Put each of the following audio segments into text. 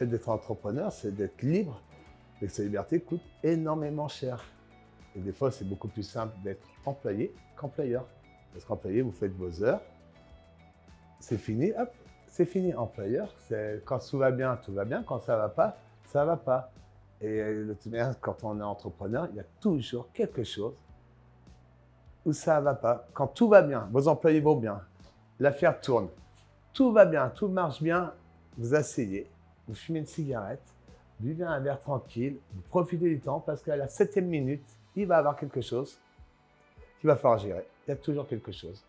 fait d'être entrepreneur, c'est d'être libre, et que sa liberté coûte énormément cher. Et des fois, c'est beaucoup plus simple d'être employé qu'employeur. Parce qu'employé, vous faites vos heures, c'est fini, hop, c'est fini. Employeur, c'est quand tout va bien, quand ça va pas, ça va pas. Et de toute manière, quand on est entrepreneur, il y a toujours quelque chose où ça va pas. Quand tout va bien, vos employés vont bien, l'affaire tourne, tout va bien, tout marche bien, vous asseyez, vous fumez une cigarette, buvez un verre tranquille, vous profitez du temps parce qu'à la 7e minute, il va y avoir quelque chose qu'il va falloir gérer. Il y a toujours quelque chose.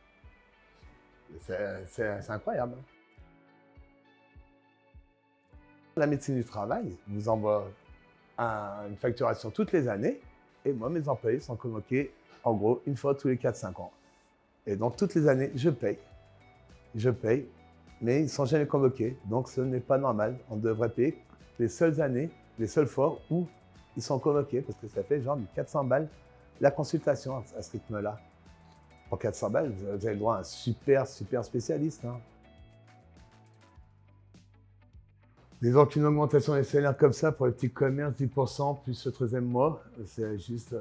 C'est incroyable. La médecine du travail vous envoie une facturation toutes les années et moi, mes employés sont convoqués en gros une fois tous les 4-5 ans. Et donc, toutes les années, je paye, mais ils ne sont jamais convoqués. Donc, ce n'est pas normal. On devrait payer les seules années, les seules fois où ils sont convoqués parce que ça fait genre 400 balles la consultation à ce rythme-là. Pour 400 balles, vous avez le droit à un super spécialiste. Hein. Disons qu'une augmentation des salaires comme ça pour les petits commerces, 10% plus le 13e mois, c'est juste,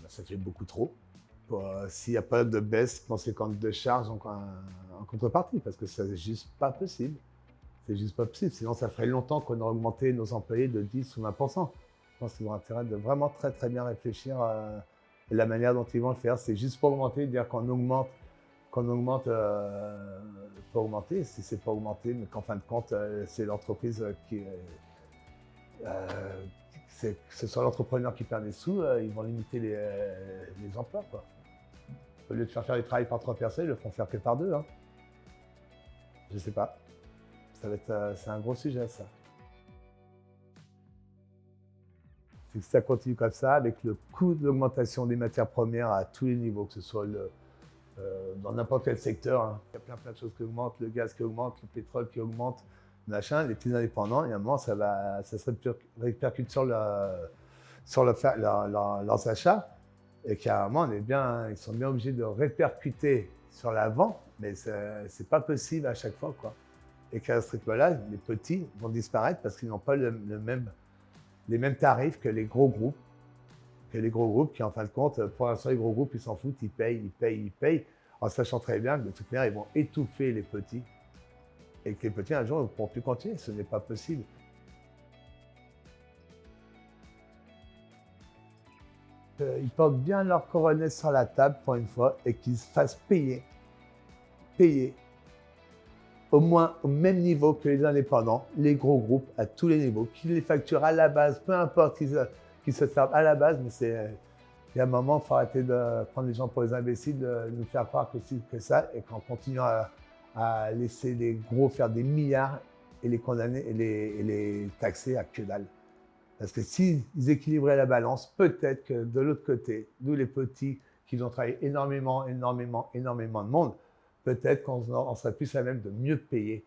ça fait beaucoup trop. S'il n'y a pas de baisse conséquente de charges en contrepartie, parce que c'est juste pas possible. C'est juste pas possible, sinon ça ferait longtemps qu'on aurait augmenté nos employés de 10 ou 20%. Je pense qu'ils ont intérêt de vraiment très bien réfléchir à la manière dont ils vont le faire. C'est juste pour augmenter, dire qu'on augmente pour augmenter, si c'est pas augmenté, mais qu'en fin de compte, c'est l'entreprise ce soit l'entrepreneur qui perd des sous, ils vont limiter les emplois, quoi. Au lieu de faire du travail par 3 personnes, ils le font faire que par 2. Hein. Je sais pas. C'est un gros sujet, ça. C'est que ça continue comme ça, avec le coût de l'augmentation des matières premières à tous les niveaux, que ce soit dans n'importe quel secteur. Hein. Il y a plein de choses qui augmentent, le gaz qui augmente, le pétrole qui augmente, machin. Les petits indépendants, et à un moment, ça se répercute sur leurs achats. Et qu'à un moment, ils sont bien obligés de répercuter sur la vente, mais c'est pas possible à chaque fois, quoi. Et qu'à ce rythme-là, les petits vont disparaître parce qu'ils n'ont pas les mêmes tarifs que les gros groupes. Qui, en fin de compte, pour l'instant, les gros groupes, ils s'en foutent, ils payent, en sachant très bien que de toute manière, ils vont étouffer les petits. Et que les petits, un jour, ne pourront plus continuer. Ce n'est pas possible. Ils portent bien leur coronet sur la table pour une fois et qu'ils se fassent payer au moins au même niveau que les indépendants, les gros groupes à tous les niveaux, qu'ils les facturent à la base, peu importe qu'ils se servent à la base, mais il y a un moment, il faut arrêter de prendre les gens pour des imbéciles, de nous faire croire que c'est que ça, et qu'en continuant à laisser les gros faire des milliards et les condamner et les taxer à que dalle. Parce que s'ils équilibraient la balance, peut-être que de l'autre côté, nous les petits, qui ont travaillé énormément de monde, peut-être qu'on serait plus à même de mieux payer